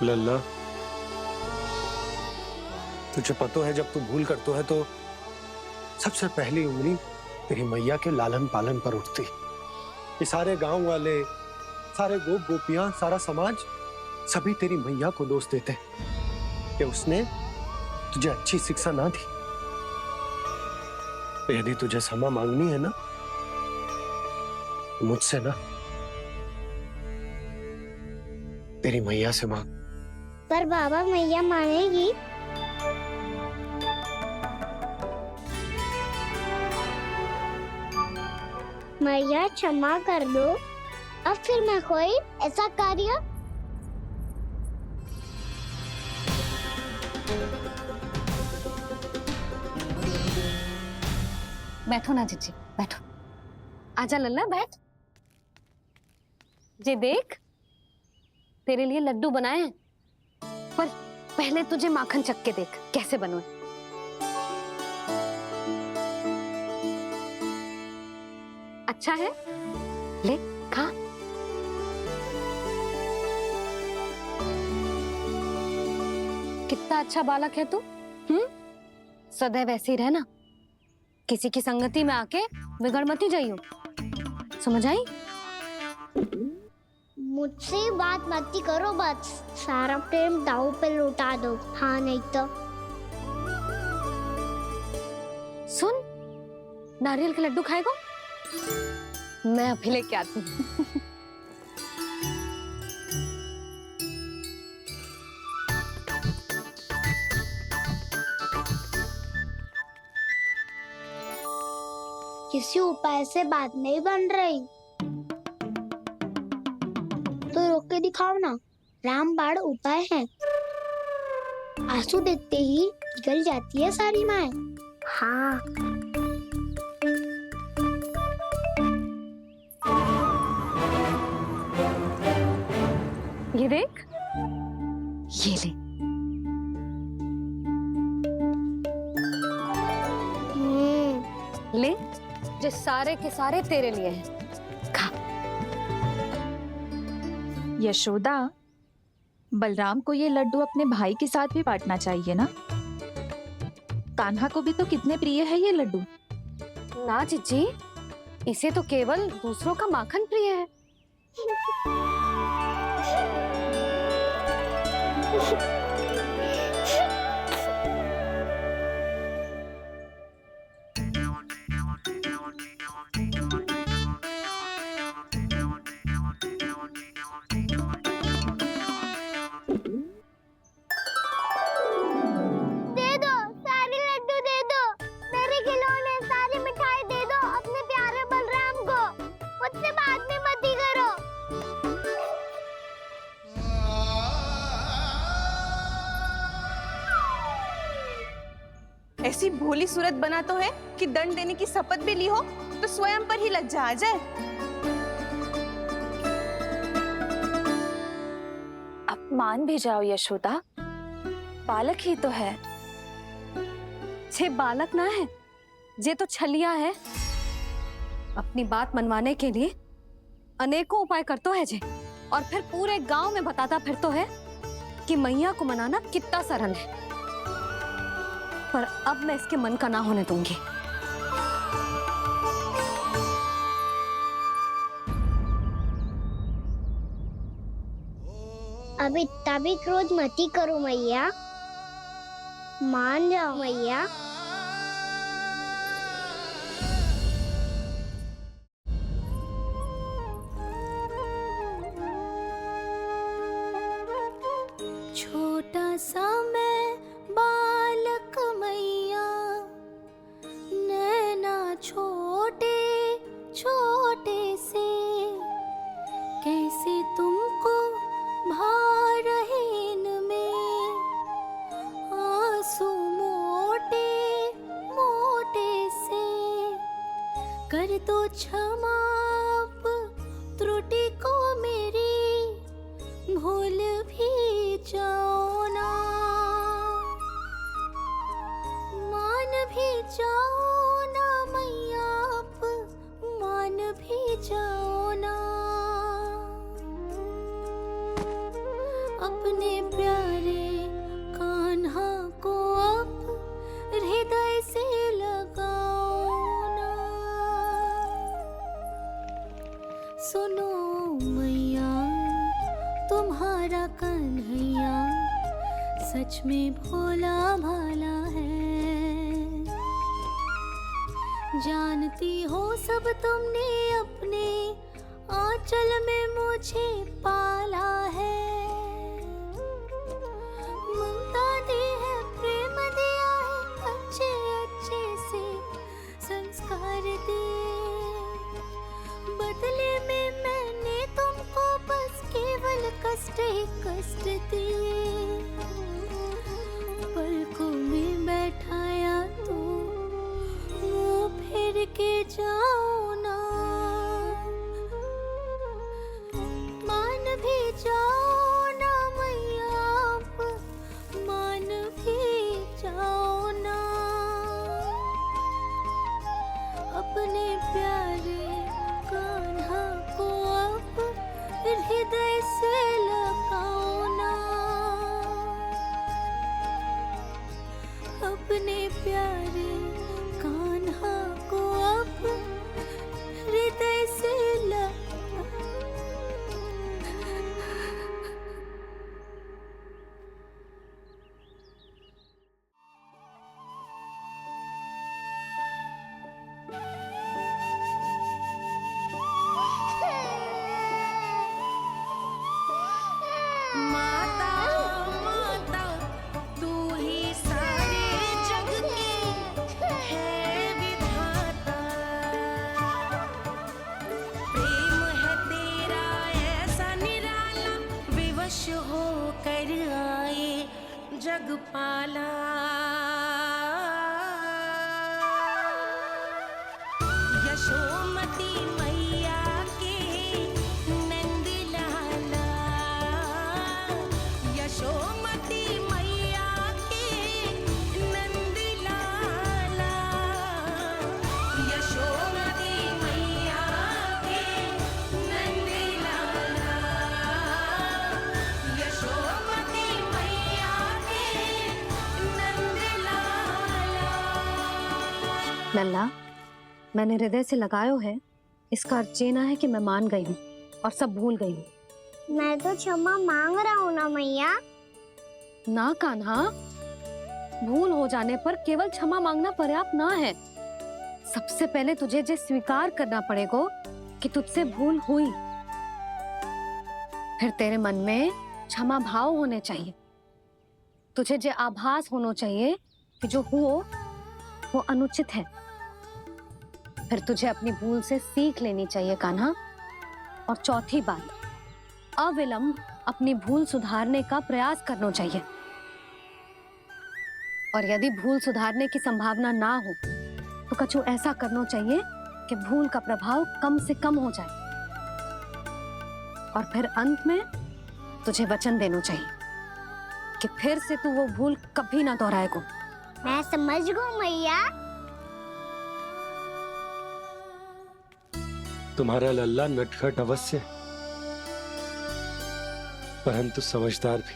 लल्ला, तुझे पता है जब तू भूल करतो है तो सबसे पहली उंगली तेरी मैया के लालन पालन पर उठती। ये सारे गांव वाले, सारे गोप गोपियां, सारा समाज सभी तेरी मैया को दोष देते कि उसने तुझे अच्छी शिक्षा ना दी। तो यदि तुझे क्षमा मांगनी है ना, मुझसे ना, तेरी मैया से मांग। पर बाबा मैया मानेगी? मैया क्षमा कर दो, अब फिर मैं कोई ऐसा कार्य। बैठो ना जीजी, बैठो। आजा लल्ला, बैठ। ये देख, तेरे लिए लड्डू बनाए हैं, पर पहले तुझे माखन चख के देख कैसे बने। अच्छा है, ले खा। कितना अच्छा बालक है तू। सदैव ऐसे ही रहना, किसी की संगति में आके बिगड़ मत जाइयो, समझ आई? मुझसे बात मत करो, बस सारा प्रेम दाव पे लौटा दो। हाँ नहीं तो सुन, नारियल के लड्डू खाएगा? मैं अभी लेके आती हूँ। किसी उपाय से बात नहीं बन रही तो रोक के दिखाओ ना। रामबाण उपाय है, आंसू देखते ही पिघल जाती है सारी माए। हाँ, ये देख, ये ले। ले, जो सारे के सारे तेरे लिए हैं, खा। यशोदा, बलराम को ये लड्डू अपने भाई के साथ भी बांटना चाहिए ना। कान्हा को भी तो कितने प्रिय है ये लड्डू। ना जीजी, इसे तो केवल दूसरों का माखन प्रिय है। ऐसी भोली सूरत बना तो है कि दंड देने की शपथ भी ली हो तो स्वयं पर ही लज्जा आ जाए। अब मान भी जाओ यशोदा, बालक ही तो है। छे बालक ना है, ये तो छलिया है। अपनी बात मनवाने के लिए अनेकों उपाय करतो है जे, और फिर पूरे गांव में बताता फिरतो है कि मैया को मनाना कितना सरल है। पर अब मैं इसके मन का ना होने दूंगी। अब इतना भी क्रोध मती करो मैया, मान जाओ मैया। छोटा सा मैं बालक मैया, नैना छोटे छोटे से, कैसे तुमको भा रहे इनमें आंसू मोटे मोटे से। कर दो क्षमा त्रुटि को मेरी, भूल भी जाओ ना, मान भी जाओ ना मैया, आप मान भी जाओ ना। अपने प्यारे कान्हा को अब हृदय से लगाओ ना। सुनो मैया तुम्हारा कन्हैया सच में भोला भाला है। जानती हो सब तुमने अपने आंचल में मुझे पाला है। ममता दी है, प्रेम दिया है, अच्छे अच्छे से संस्कार दिए। बदले में मैंने तुमको बस केवल कष्ट ही कष्ट दिए। पलकों में बैठाया तो मुंह फेर के जाओ ना। मान भी जाओ ना मैया, आप मान भी जाओ ना। अपने प्यारे कान्हा को अब हृदय से लगाओ ना। अपने प्यारे कान्हा को अब हृदय से माता माता तू ही सारे जग की है विधाता। प्रेम है तेरा ऐसा निराला, विवश होकर आए जग पाला। यशोमती मैया के नंद लाला। यशोमती मैया के नंद लाला। यशोमती मैया के नंद लाला। यशोमती मैया के नंद लाला। लल्ला, मैंने हृदय से लगायो है, इसका अर्थ ये ना है कि मैं मान गई हूँ और सब भूल गई हूँ। मैं तो क्षमा मांग रहा हूँ ना मैया। ना कान्हा, भूल हो जाने पर केवल क्षमा मांगना पर्याप्त ना है। सबसे पहले तुझे जे स्वीकार करना पड़ेगा कि तुझसे भूल हुई। फिर तेरे मन में क्षमा भाव होने चाहिए। तुझे जे आभास होना चाहिए कि जो हुआ वो अनुचित है। फिर तुझे अपनी भूल से सीख लेनी चाहिए कान्हा। और चौथी बात, अविलंब अपनी भूल सुधारने का प्रयास करना चाहिए। और यदि भूल सुधारने की संभावना ना हो तो कछु ऐसा करना चाहिए कि भूल का प्रभाव कम से कम हो जाए। और फिर अंत में तुझे वचन देना चाहिए कि फिर से तू वो भूल कभी ना दोहराएगा। मैं समझ गई मैया। तुम्हारा लल्ला नटखट अवश्य है, परंतु समझदार भी।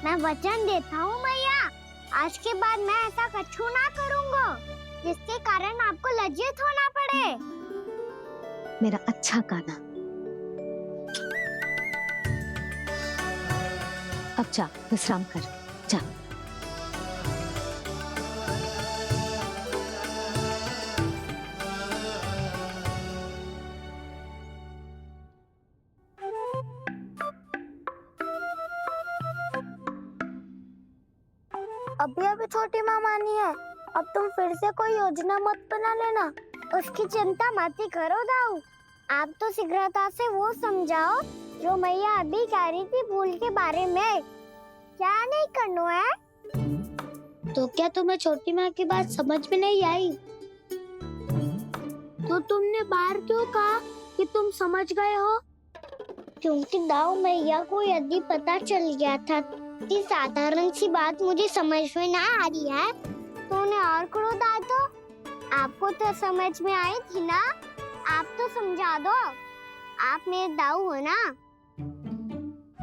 मैं वचन देता हूँ मैया, आज के बाद मैं ऐसा कछु ना करूँगा जिसके कारण आपको लज्जित होना पड़े। मेरा अच्छा कान्हा, अब जा विश्राम कर, जा। अभी अभी छोटी माँ मानी है, अब तुम फिर से कोई योजना मत बना लेना। उसकी चिंता मत ही करो दाऊ। आप तो शीघ्रता से वो समझाओ जो मैया अभी कह रही थी भूल के बारे में। क्या नहीं करना है? तो क्या तुम्हें छोटी माँ की बात समझ में नहीं आई? तो तुमने बाहर क्यों कहा कि तुम समझ गए हो? क्योंकि दाऊ मैया को यदि पता चल गया था कि साधारण सी बात मुझे समझ में ना आ रही है तो उन्हें और क्रोध आया। तो आपको तो समझ में आई थी ना, आप तो समझा दो। आप मेरे दाऊ हो ना।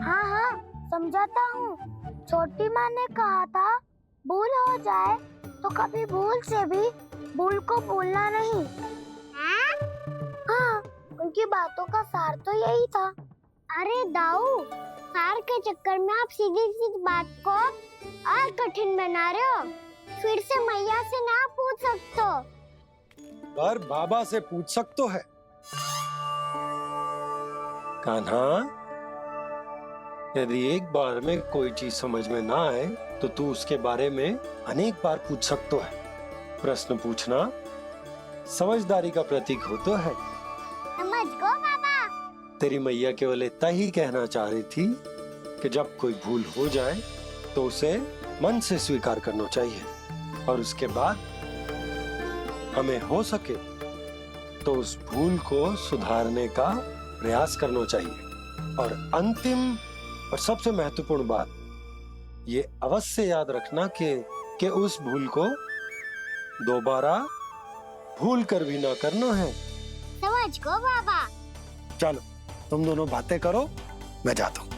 हाँ हाँ, समझाता हूँ। छोटी माँ ने कहा था भूल हो जाए तो कभी भूल से भी भूल को भूलना नहीं। हाँ, उनकी बातों का सार तो यही था। अरे दाऊ, सार के चक्कर में आप सीधी सीधी बात को और कठिन बना रहे हो। फिर से मैया से ना पूछ सकते हो। पर बाबा से पूछ सकते है। कान्हा, यदि एक बार में कोई चीज समझ में ना आए तो तू उसके बारे में अनेक बार पूछ सकते है। प्रश्न पूछना समझदारी का प्रतीक होता है। समझ गो बाबा। तेरी मैया केवल इतना ही कहना चाह रही थी कि जब कोई भूल हो जाए तो उसे मन से स्वीकार करना चाहिए और उसके बाद हमें हो सके तो उस भूल को सुधारने का प्रयास करना चाहिए। और अंतिम और सबसे महत्वपूर्ण बात ये अवश्य याद रखना कि उस भूल को दोबारा भूल कर भी ना करना है। समझ गो बाबा। चलो तुम दोनों बातें करो, मैं जाता हूँ।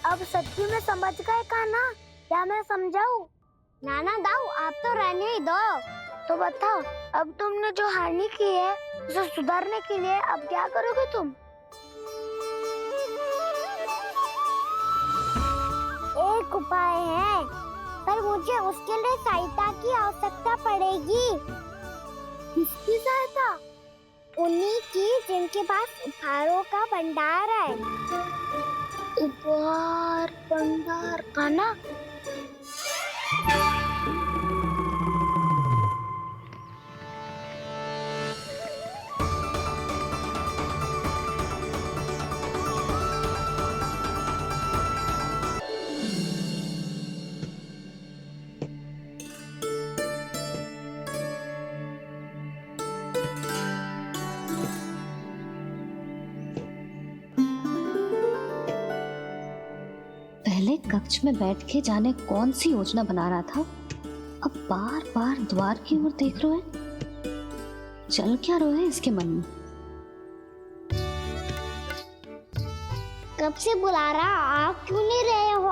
अब सच्ची में समझ गए कान्हा? क्या मैं समझाऊं? नाना दाऊ, आप तो रहने ही दो। तो बताओ, अब तुमने जो हानि की है उसे सुधारने के लिए अब क्या करोगे तुम? एक उपाय है, पर मुझे उसके लिए सहायता की आवश्यकता पड़ेगी। किसकी सहायता? उन्हीं की जिनके पास उपहारों का भंडार है। उपहार भंडार का ना? पहले कक्ष में बैठ के जाने कौन सी योजना बना रहा था, अब बार बार द्वार की ओर देख रहे हैं। चल क्या रहे हैं इसके मन में? कब से बुला रहा, आप क्यों नहीं रहे हो?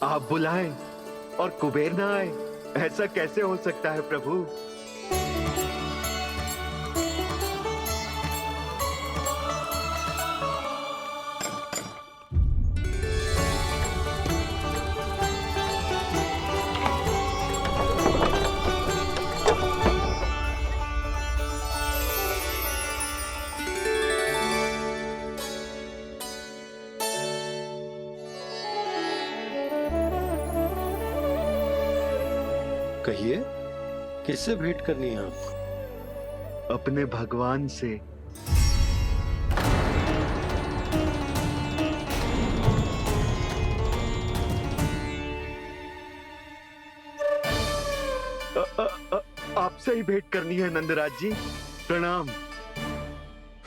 आप बुलाएं और कुबेर ना आए, ऐसा कैसे हो सकता है प्रभु? कहिए, किससे भेंट करनी है आपको? अपने भगवान से। आपसे ही भेंट करनी है नंदराज जी। प्रणाम।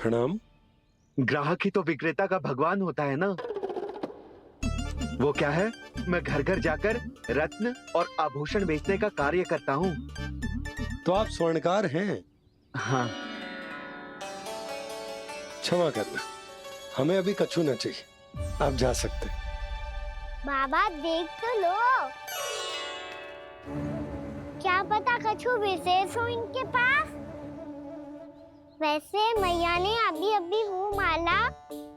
प्रणाम। ग्राहक ही तो विक्रेता का भगवान होता है ना। वो क्या है, मैं घर घर जाकर रत्न और आभूषण बेचने का कार्य करता हूँ। तो आप स्वर्णकार हैं? हाँ। क्षमा करना, हमें अभी कछु न चाहिए, आप जा सकते हैं। बाबा देख तो लो, क्या पता कछु विशेष हो इनके पास। वैसे मैया ने अभी अभी वो माला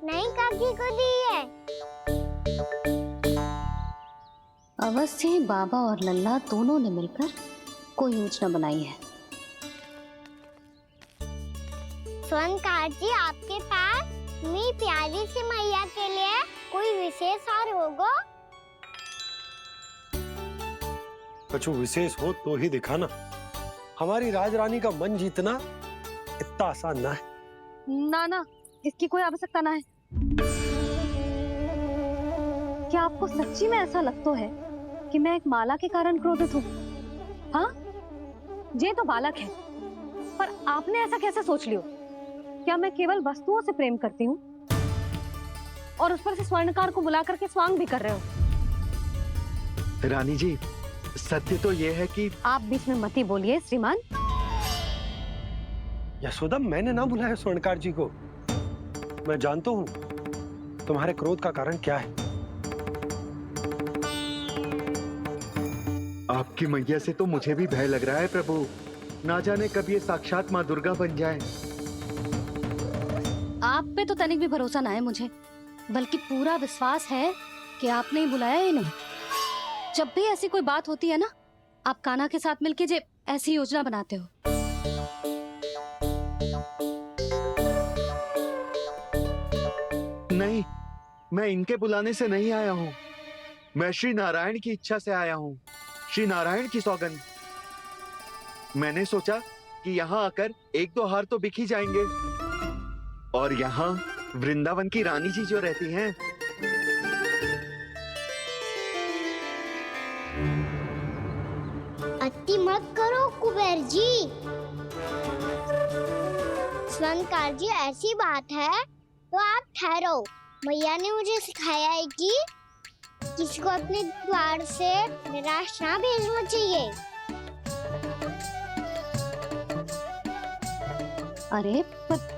नई काकी को दी है। अवश्य ही बाबा और लल्ला दोनों ने मिलकर कोई योजना बनाई है। स्वर्णकार जी, आपके पास मेरी प्यारी सी मैया के लिए कोई विशेष हार होगा? कछु विशेष हो तो ही दिखाना। हमारी राजरानी का मन जीतना इतना आसान ना है। ना ना, इसकी कोई आवश्यकता ना है। क्या आपको सच्ची में ऐसा लगता है कि मैं एक माला के कारण क्रोधित हूँ? हाँ, ये तो बालक है, पर आपने ऐसा कैसे सोच लियो? क्या मैं केवल वस्तुओं से प्रेम करती हूँ? और उस पर से स्वर्णकार को बुला करके स्वांग भी कर रहे हो। रानी जी, सत्य तो ये है कि आप बीच में मत ही बोलिए श्रीमान। यशोदा, मैंने ना बुलाया स्वर्णकार जी को। मैं जानता हूँ तुम्हारे क्रोध का कारण क्या है। आपकी मैया से तो मुझे भी भय लग रहा है प्रभु। ना जाने कब ये साक्षात माँ दुर्गा बन जाए। आप पे तो तनिक भी भरोसा ना है मुझे, बल्कि पूरा विश्वास है कि आपने ही बुलाया ही नहीं। जब भी ऐसी कोई बात होती है ना, आप कान्हा के साथ मिलके जे ऐसी योजना बनाते हो। नहीं, मैं इनके बुलाने से नहीं आया हूँ। मैं श्री नारायण की इच्छा से आया हूँ, श्री नारायण की सौगंध। मैंने सोचा कि यहाँ आकर एक दो हार तो बिक ही जाएंगे। और यहाँ वृंदावन की रानी जी जो रहती हैं, अति मत करो कुबेर जी। स्वर्णकार जी, ऐसी बात है तो आप ठहरो। मैया ने मुझे सिखाया है कि किसी को अपने द्वार से निराश ना भेजना चाहिए। अरे पर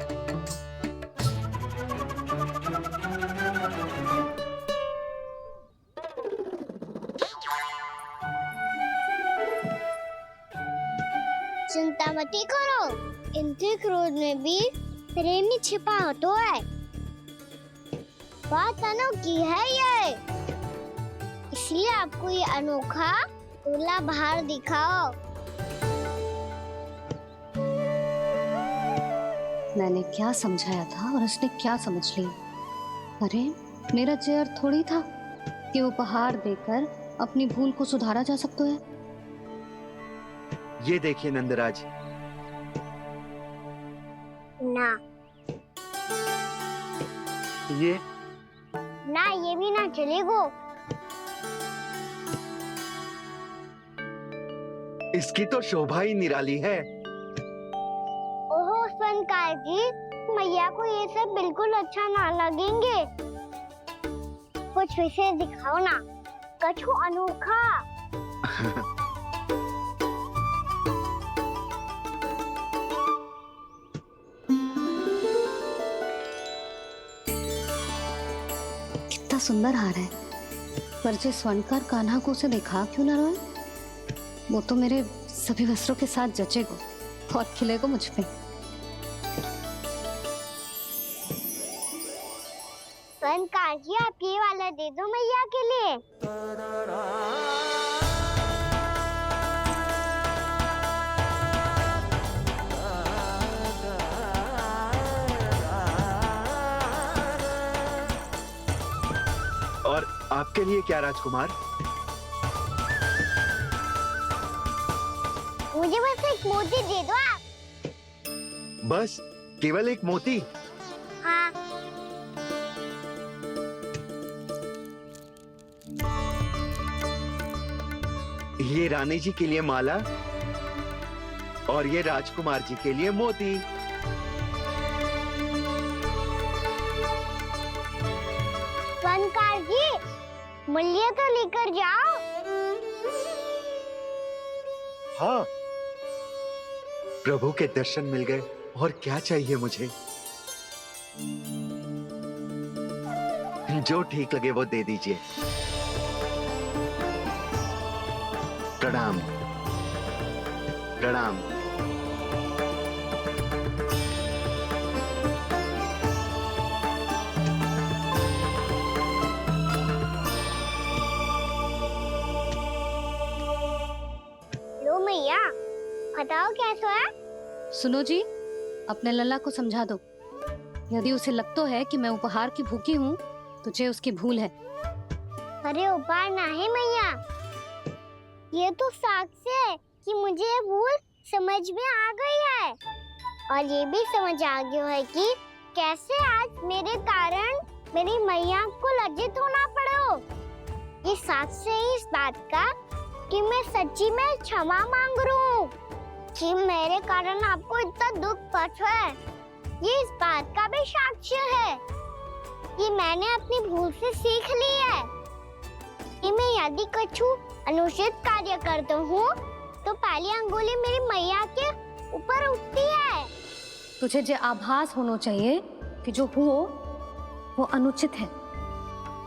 चिंता मत करो, इनके क्रोध में भी प्रेम ही छिपा तो है। बात अनोखी है ये, इसलिए आपको ये अनोखा दूल्हा बाहर दिखाओ। मैंने क्या समझाया था और उसने क्या समझ लिया। अरे मेरा जहर थोड़ी था कि उपहार देकर अपनी भूल को सुधारा जा सकता है। ये देखिए नंदराज। ना ये भी ना चलेगो। इसकी तो शोभा ही निराली है। ओहो स्वर्णकार जी, मैया को ये सब बिल्कुल अच्छा ना लगेंगे। कुछ विशेष दिखाओ ना, कछु अनोखा। कितना सुंदर हार है, पर जो स्वर्णकार कान्हा को उसे दिखा क्यों ना रोए? वो तो मेरे सभी वस्त्रों के साथ जचेगा और खिलेगा मुझ पे। स्वर्णकार जी, आप ये वाला दे दो मैया के लिए। और आपके लिए क्या राजकुमार? मुझे बस एक मोती दे दो आप। बस केवल एक मोती? हाँ। ये रानी जी के लिए माला और ये राजकुमार जी के लिए मोती। स्वर्णकार जी, मूल्य तो लेकर जाओ। हाँ, प्रभु के दर्शन मिल गए, और क्या चाहिए मुझे? जो ठीक लगे वो दे दीजिए। प्रणाम प्रणाम। लो मैया, बताओ कैसा है? सुनो जी, अपने लल्ला को समझा दो। यदि उसे लगता है कि मैं उपहार की भूखी हूँ, तो ये उसकी भूल है। अरे उपहार ना है मैया, ये तो साक्ष्य है कि मुझे ये भूल समझ में आ गई है, और ये भी समझ आ गया है कि कैसे आज मेरे कारण मेरी मैया को लज्जित होना पड़ो। ये साक्ष्य है इस बात का कि मैं सच्ची में क्षमा मांग रहा हूँ कि मेरे कारण आपको इतना दुख पहुंचा है। ये इस बात का भी साक्ष्य है। कि मैंने अपनी भूल से सीख ली है कि मैं यदि कुछ अनुचित कार्य करता हूँ तो पहली अंगुली मेरी मैया के ऊपर उठती है। तुझे जो आभास होना चाहिए कि जो हुआ वो अनुचित है,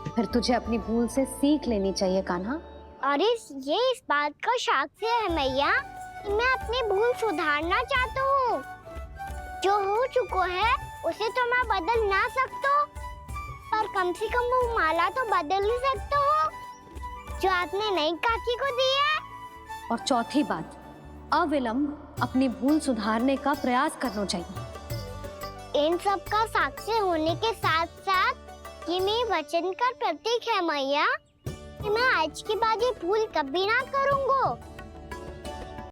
फिर तुझे अपनी भूल से सीख लेनी चाहिए कान्हा। और इस बात का साक्ष्य है मैया कि मैं अपनी भूल सुधारना चाहता हूँ। जो हो चुका है उसे तो मैं बदल ना सकता, पर कम से कम वो माला तो बदल ही सकता हूँ जो आपने नई काकी को दी है। और चौथी बात, अविलंब अपनी भूल सुधारने का प्रयास करना चाहिए। इन सब का साक्षी होने के साथ साथ ये मेरे वचन का प्रतीक है मैया कि मैं आज के बाद ये भूल कभी ना करूँगा।